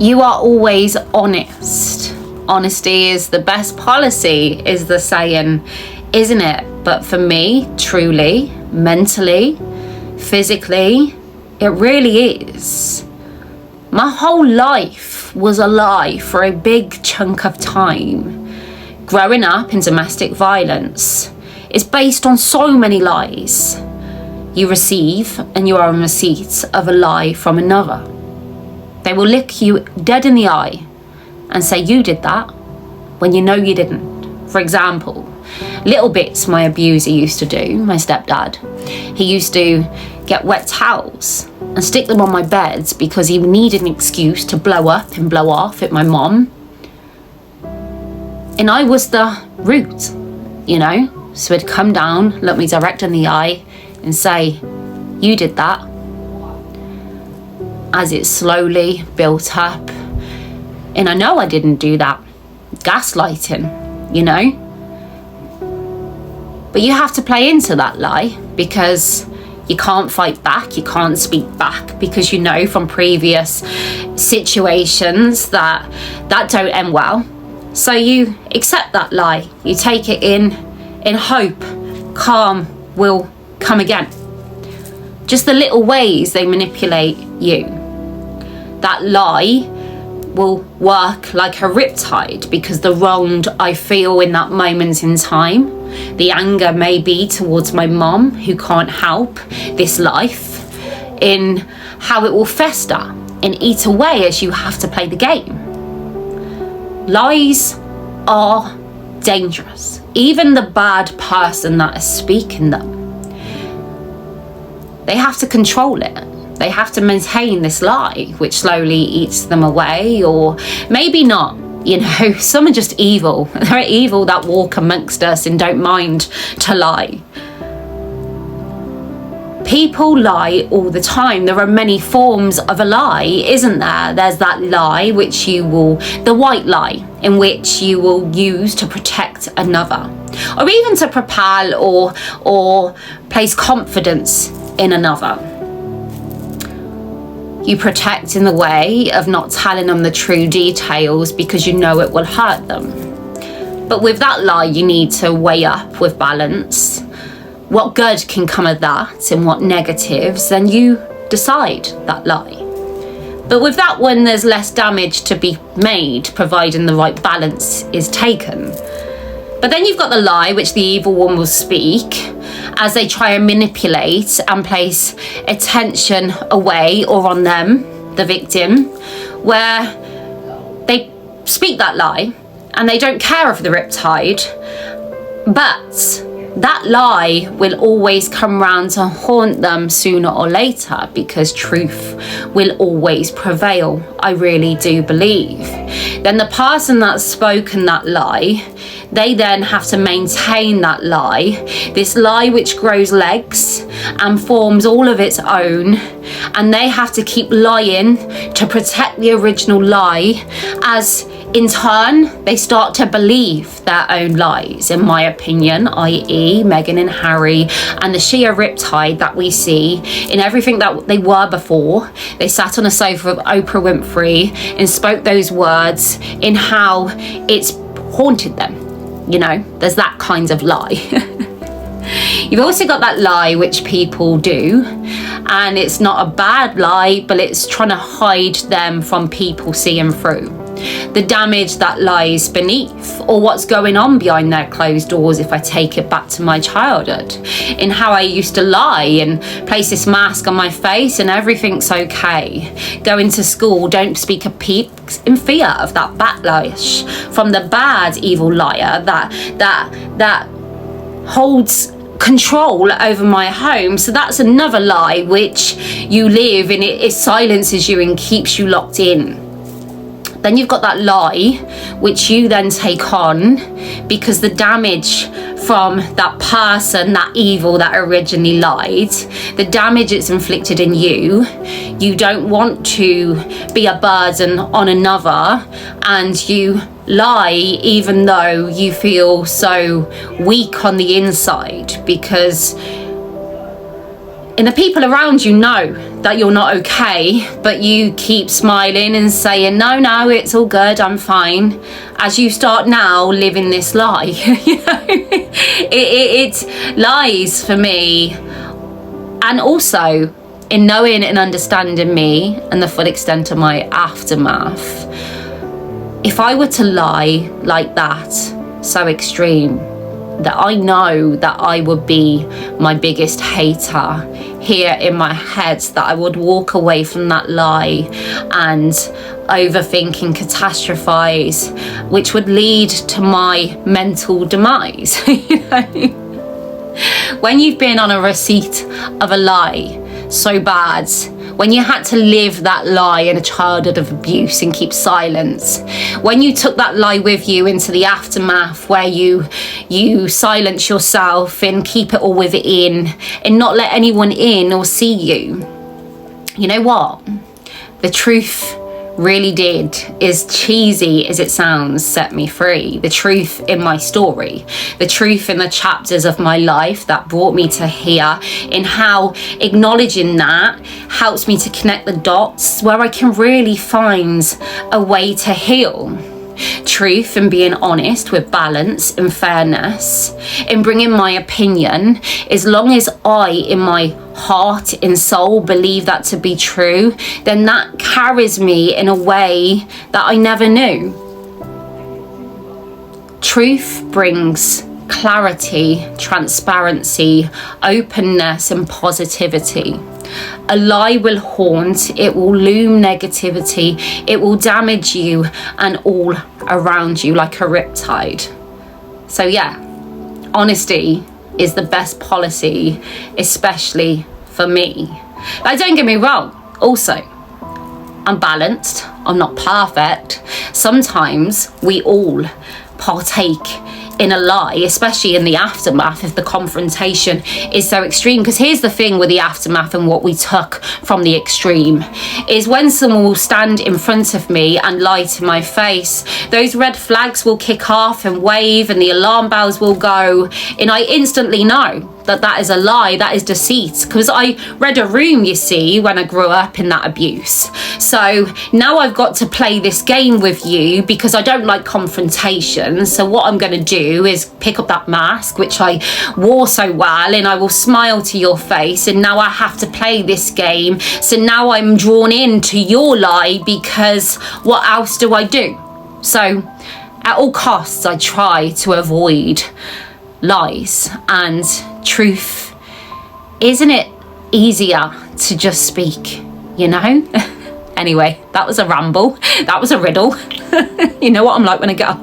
You are always honest. Honesty is the best policy, is the saying, isn't it? But for me, truly, mentally, physically, it really is. My whole life was a lie for a big chunk of time. Growing up in domestic violence is based on so many lies. You receive and you are in receipt of a lie from another. They will look you dead in the eye and say you did that when you know you didn't. For example, little bits my abuser used to do, my stepdad. He used to get wet towels and stick them on my beds because he needed an excuse to blow up and blow off at my mom. And I was the root, you know? So he'd come down, look me direct in the eye and say, you did that. As it slowly built up. And I know I didn't do that. Gaslighting, you know? But you have to play into that lie because you can't fight back, you can't speak back because you know from previous situations that don't end well. So you accept that lie, you take it in hope calm will come again. Just the little ways they manipulate you. That lie will work like a riptide because the wronged I feel in that moment in time. The anger may be towards my mom who can't help this life, in how it will fester and eat away as you have to play the game. Lies are dangerous. Even the bad person that is speaking them, they have to control it. They have to maintain this lie, which slowly eats them away, or maybe not. You know, some are just evil. They're evil that walk amongst us and don't mind to lie. People lie all the time. There are many forms of a lie, isn't there? There's that lie which the white lie, in which you will use to protect another, or even to propel or place confidence in another. You protect in the way of not telling them the true details because you know it will hurt them. But with that lie, you need to weigh up with balance. What good can come of that and what negatives, then you decide that lie. But with that one, there's less damage to be made, providing the right balance is taken. But then you've got the lie which the evil one will speak as they try and manipulate and place attention away or on them, the victim, where they speak that lie and they don't care of the riptide, but that lie will always come round to haunt them sooner or later because truth will always prevail. I really do believe. Then the person that's spoken that lie, they then have to maintain that lie, this lie which grows legs and forms all of its own, and they have to keep lying to protect the original lie, as in turn they start to believe their own lies, in my opinion, i.e. Meghan and Harry and the sheer riptide that we see in everything that they were before. They sat on a sofa with Oprah Winfrey and spoke those words, in how it's haunted them. You know, there's that kind of lie. You've also got that lie which people do, and it's not a bad lie, but it's trying to hide them from people seeing through the damage that lies beneath, or what's going on behind their closed doors. If I take it back to my childhood, in how I used to lie and place this mask on my face and everything's okay, go into school, don't speak a peep, in fear of that backlash from the bad evil liar that holds control over my home. So that's another lie which you live in. It silences you and keeps you locked in. Then you've got that lie which you then take on because the damage from that person, that evil that originally lied, the damage it's inflicted in you, you don't want to be a burden on another, and you lie even though you feel so weak on the inside because And the people around you know that you're not okay, but you keep smiling and saying, no, it's all good, I'm fine. As you start now living this lie, you know, it's lies for me. And also in knowing and understanding me and the full extent of my aftermath, if I were to lie like that, so extreme, that I know that I would be my biggest hater here in my head, that I would walk away from that lie and overthink and catastrophize, which would lead to my mental demise. You know? When you've been on a receipt of a lie so bad, when you had to live that lie in a childhood of abuse and keep silence, when you took that lie with you into the aftermath where you silence yourself and keep it all within and not let anyone in or see you, you know what? The truth really did, as cheesy as it sounds, set me free. The truth in my story, the truth in the chapters of my life that brought me to here, in how acknowledging that helps me to connect the dots where I can really find a way to heal. Truth and being honest with balance and fairness, in bringing my opinion, as long as I in my heart and soul believe that to be true, then that carries me in a way that I never knew. Truth brings clarity, transparency, openness and positivity. A lie will haunt, it will loom negativity, it will damage you and all around you like a riptide. So yeah, honesty is the best policy, especially for me. Like, don't get me wrong, also, I'm balanced, I'm not perfect. Sometimes we all partake in a lie, especially in the aftermath if the confrontation is so extreme. Because here's the thing with the aftermath and what we took from the extreme is when someone will stand in front of me and lie to my face, those red flags will kick off and wave and the alarm bells will go, and I instantly know that that is a lie, that is deceit, because I read a room, you see, when I grew up in that abuse. So now I've got to play this game with you because I don't like confrontation. So what I'm going to do is pick up that mask, which I wore so well, and I will smile to your face, and now I have to play this game. So now I'm drawn into your lie, because what else do I do? So at all costs, I try to avoid lies and truth. Isn't it easier to just speak, you know? Anyway, that was a ramble. That was a riddle. You know what I'm like when I get up.